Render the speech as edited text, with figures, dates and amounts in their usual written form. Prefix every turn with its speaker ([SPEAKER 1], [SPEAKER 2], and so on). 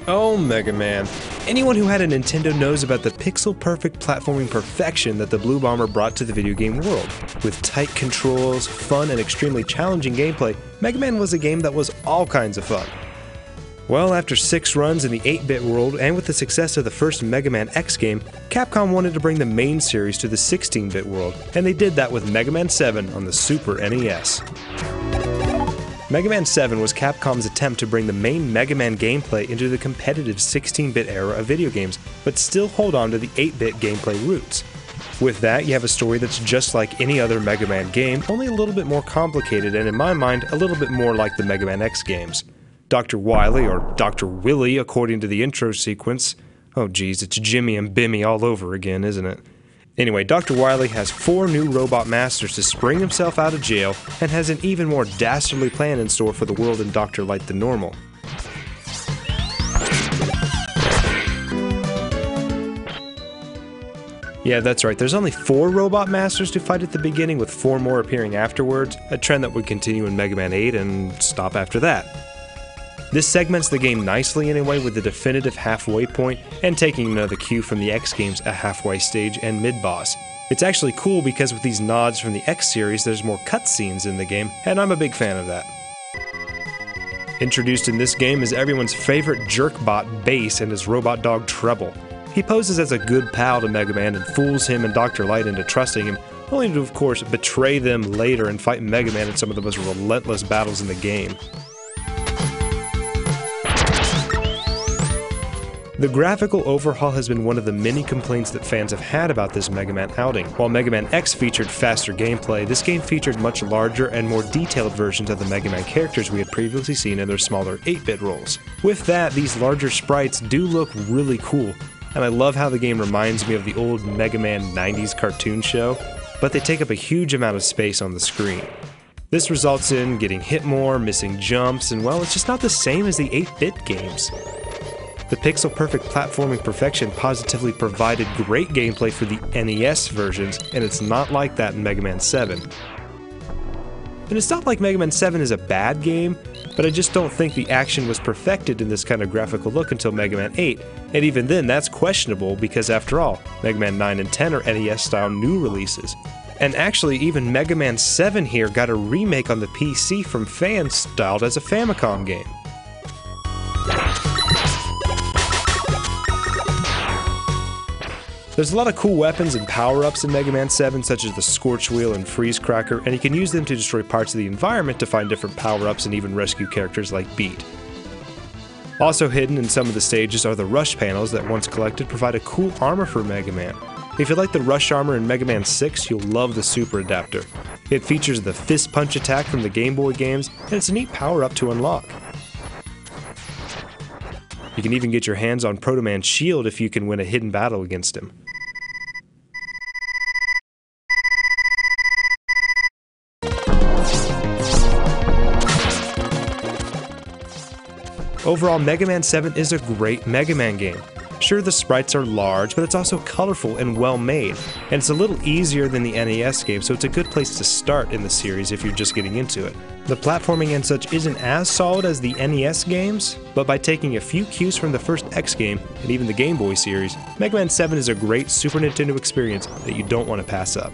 [SPEAKER 1] Oh, Mega Man. Anyone who had a Nintendo knows about the pixel-perfect platforming perfection that the Blue Bomber brought to the video game world. With tight controls, fun, and extremely challenging gameplay, Mega Man was a game that was all kinds of fun. Well, after 6 runs in the 8-bit world, and with the success of the first Mega Man X game, Capcom wanted to bring the main series to the 16-bit world, and they did that with Mega Man 7 on the Super NES. Mega Man 7 was Capcom's attempt to bring the main Mega Man gameplay into the competitive 16-bit era of video games, but still hold on to the 8-bit gameplay roots. With that, you have a story that's just like any other Mega Man game, only a little bit more complicated and, in my mind, a little bit more like the Mega Man X games. Dr. Wily, or Dr. Willy according to the intro sequence. Oh geez, it's Jimmy and Bimmy all over again, isn't it? Anyway, Dr. Wily has 4 new robot masters to spring himself out of jail, and has an even more dastardly plan in store for the world in Dr. Light the Normal. Yeah, that's right, there's only 4 robot masters to fight at the beginning, with 4 more appearing afterwards, a trend that would continue in Mega Man 8 and stop after that. This segments the game nicely anyway, with the definitive halfway point, and taking another cue from the X games, a halfway stage and mid-boss. It's actually cool because with these nods from the X series, there's more cutscenes in the game, and I'm a big fan of that. Introduced in this game is everyone's favorite jerkbot Bass and his robot dog Treble. He poses as a good pal to Mega Man and fools him and Dr. Light into trusting him, only to of course betray them later and fight Mega Man in some of the most relentless battles in the game. The graphical overhaul has been one of the many complaints that fans have had about this Mega Man outing. While Mega Man X featured faster gameplay, this game featured much larger and more detailed versions of the Mega Man characters we had previously seen in their smaller 8-bit roles. With that, these larger sprites do look really cool, and I love how the game reminds me of the old Mega Man 90s cartoon show, but they take up a huge amount of space on the screen. This results in getting hit more, missing jumps, and well, it's just not the same as the 8-bit games. The pixel-perfect platforming perfection positively provided great gameplay for the NES versions, and it's not like that in Mega Man 7. And it's not like Mega Man 7 is a bad game, but I just don't think the action was perfected in this kind of graphical look until Mega Man 8, and even then that's questionable because after all, Mega Man 9 and 10 are NES-style new releases. And actually, even Mega Man 7 here got a remake on the PC from fans styled as a Famicom game. There's a lot of cool weapons and power-ups in Mega Man 7, such as the Scorch Wheel and Freeze Cracker, and you can use them to destroy parts of the environment to find different power-ups and even rescue characters like Beat. Also hidden in some of the stages are the Rush panels that, once collected, provide a cool armor for Mega Man. If you like the Rush armor in Mega Man 6, you'll love the Super Adapter. It features the Fist Punch attack from the Game Boy games, and it's a neat power-up to unlock. You can even get your hands on Proto Man's shield if you can win a hidden battle against him. Overall, Mega Man 7 is a great Mega Man game. Sure, the sprites are large, but it's also colorful and well made, and it's a little easier than the NES game, so it's a good place to start in the series if you're just getting into it. The platforming and such isn't as solid as the NES games, but by taking a few cues from the first X game, and even the Game Boy series, Mega Man 7 is a great Super Nintendo experience that you don't want to pass up.